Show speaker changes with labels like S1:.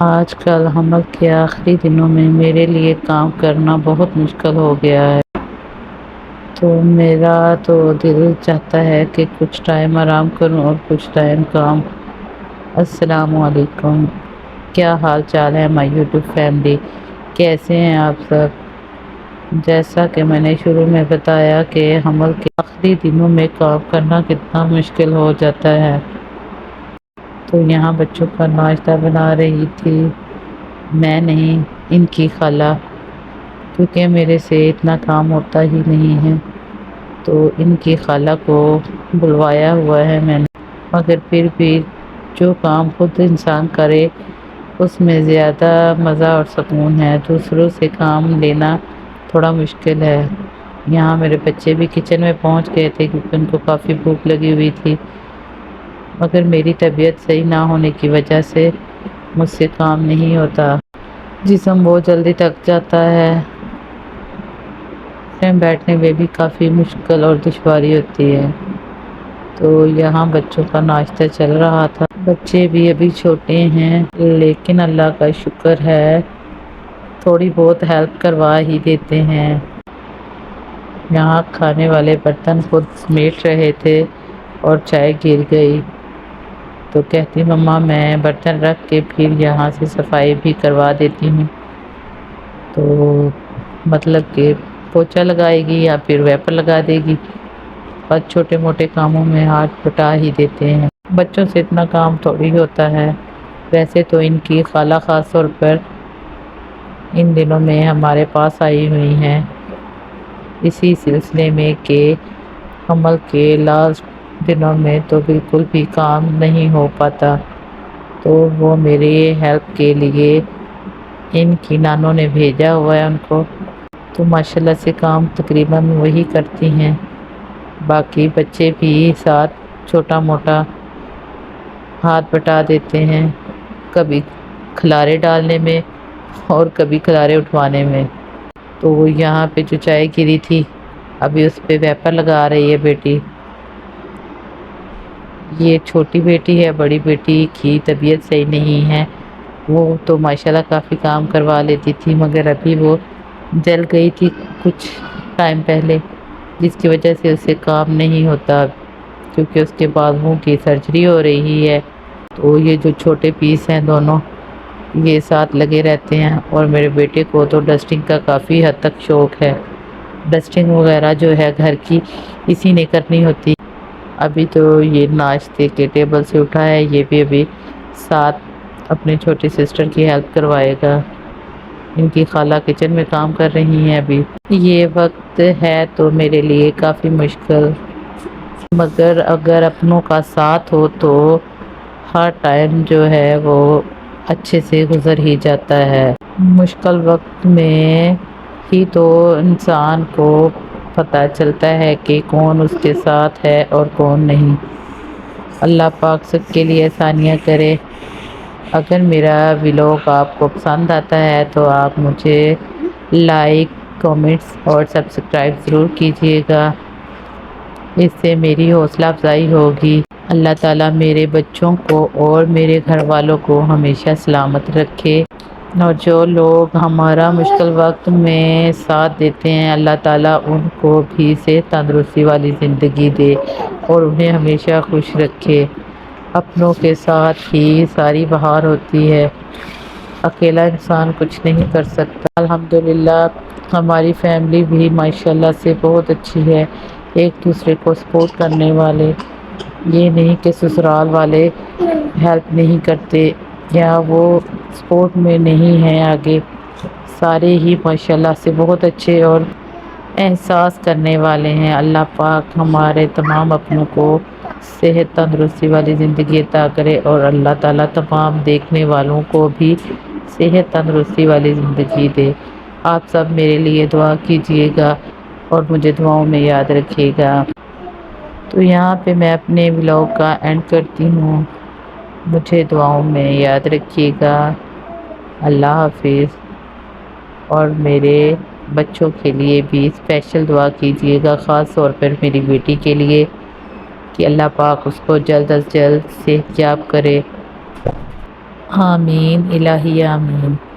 S1: آج کل حمل کے آخری دنوں میں میرے لیے کام کرنا بہت مشکل ہو گیا ہے، تو میرا تو دل چاہتا ہے کہ کچھ ٹائم آرام کروں اور کچھ ٹائم کام۔ السلام علیکم، کیا حال چال ہے مائی یوٹیوب فیملی؟ کیسے ہیں آپ سب؟ جیسا کہ میں نے شروع میں بتایا کہ حمل کے آخری دنوں میں کام کرنا کتنا مشکل ہو جاتا ہے، تو یہاں بچوں کا ناشتہ بنا رہی تھی، میں نہیں، ان کی خالہ، کیونکہ میرے سے اتنا کام ہوتا ہی نہیں ہے، تو ان کی خالہ کو بلوایا ہوا ہے میں نے۔ مگر پھر بھی جو کام خود انسان کرے اس میں زیادہ مزہ اور سکون ہے، دوسروں سے کام لینا تھوڑا مشکل ہے۔ یہاں میرے بچے بھی کچن میں پہنچ گئے تھے کیونکہ ان کو کافی بھوک لگی ہوئی تھی، مگر میری طبیعت صحیح نہ ہونے کی وجہ سے مجھ سے کام نہیں ہوتا، جسم بہت جلدی تھک جاتا ہے، بیٹھنے میں بھی کافی مشکل اور دشواری ہوتی ہے۔ تو یہاں بچوں کا ناشتہ چل رہا تھا، بچے بھی ابھی چھوٹے ہیں لیکن اللہ کا شکر ہے تھوڑی بہت ہیلپ کروا ہی دیتے ہیں۔ یہاں کھانے والے برتن خود سمیٹ رہے تھے اور چائے گر گئی، تو کہتی مما میں برتن رکھ کے پھر یہاں سے صفائی بھی کروا دیتی ہوں، تو مطلب کہ پوچھا لگائے گی یا پھر ویپر لگا دے گی، بس چھوٹے موٹے کاموں میں ہاتھ بٹا ہی دیتے ہیں، بچوں سے اتنا کام تھوڑی ہوتا ہے۔ ویسے تو ان کی خالہ خاص طور پر ان دنوں میں ہمارے پاس آئی ہوئی ہیں، اسی سلسلے میں کہ حمل کے لاسٹ دنوں میں تو بالکل بھی کام نہیں ہو پاتا، تو وہ میری ہیلپ کے لیے ان کی نانوں نے بھیجا ہوا ہے ان کو، تو ماشاءاللہ سے کام تقریباً وہی کرتی ہیں، باقی بچے بھی ساتھ چھوٹا موٹا ہاتھ بٹا دیتے ہیں، کبھی کھلارے ڈالنے میں اور کبھی کھلارے اٹھوانے میں۔ تو یہاں پہ جو چائے گری تھی ابھی اس پہ ویپر لگا رہی ہے بیٹی، یہ چھوٹی بیٹی ہے، بڑی بیٹی کی طبیعت صحیح نہیں ہے، وہ تو ماشاءاللہ کافی کام کروا لیتی تھی، مگر ابھی وہ جل گئی تھی کچھ ٹائم پہلے، جس کی وجہ سے اسے کام نہیں ہوتا، کیونکہ اس کے بازوؤں کی سرجری ہو رہی ہے، تو یہ جو چھوٹے پیس ہیں دونوں یہ ساتھ لگے رہتے ہیں، اور میرے بیٹے کو تو ڈسٹنگ کا کافی حد تک شوق ہے، ڈسٹنگ وغیرہ جو ہے گھر کی اسی نے کرنی ہوتی۔ ابھی تو یہ ناشتے کے ٹیبل سے اٹھا ہے، یہ بھی ابھی ساتھ اپنے چھوٹی سسٹر کی ہیلپ کروائے گا، ان کی خالہ کچن میں کام کر رہی ہیں ابھی۔ یہ وقت ہے تو میرے لیے کافی مشکل، مگر اگر اپنوں کا ساتھ ہو تو ہر ٹائم جو ہے وہ اچھے سے گزر ہی جاتا ہے۔ مشکل وقت میں ہی تو انسان کو پتہ چلتا ہے کہ کون اس کے ساتھ ہے اور کون نہیں۔ اللہ پاک سب کے لیے آسانیاں کرے۔ اگر میرا ولاگ آپ کو پسند آتا ہے تو آپ مجھے لائک، کمنٹس اور سبسکرائب ضرور کیجیے گا، اس سے میری حوصلہ افزائی ہوگی۔ اللہ تعالیٰ میرے بچوں کو اور میرے گھر والوں کو ہمیشہ سلامت رکھے، اور جو لوگ ہمارا مشکل وقت میں ساتھ دیتے ہیں اللہ تعالیٰ ان کو بھی صحت تندرستی والی زندگی دے اور انہیں ہمیشہ خوش رکھے۔ اپنوں کے ساتھ ہی ساری بہار ہوتی ہے، اکیلا انسان کچھ نہیں کر سکتا۔ الحمدللہ ہماری فیملی بھی ماشاءاللہ سے بہت اچھی ہے، ایک دوسرے کو سپورٹ کرنے والے، یہ نہیں کہ سسرال والے ہیلپ نہیں کرتے یا وہ سپورٹ میں نہیں ہیں آگے، سارے ہی ماشاءاللہ سے بہت اچھے اور احساس کرنے والے ہیں۔ اللہ پاک ہمارے تمام اپنوں کو صحت تندرستی والی زندگی عطا کرے، اور اللہ تعالیٰ تمام دیکھنے والوں کو بھی صحت تندرستی والی زندگی دے۔ آپ سب میرے لیے دعا کیجیے گا اور مجھے دعاؤں میں یاد رکھیے گا۔ تو یہاں پہ میں اپنے ولاگ کا اینڈ کرتی ہوں، مجھے دعاؤں میں یاد رکھیے گا۔ اللہ حافظ، اور میرے بچوں کے لیے بھی اسپیشل دعا کیجیے گا، خاص طور پر میری بیٹی کے لیے کہ اللہ پاک اس کو جلد از جلد صحت یاب کرے۔ آمین الہی آمین۔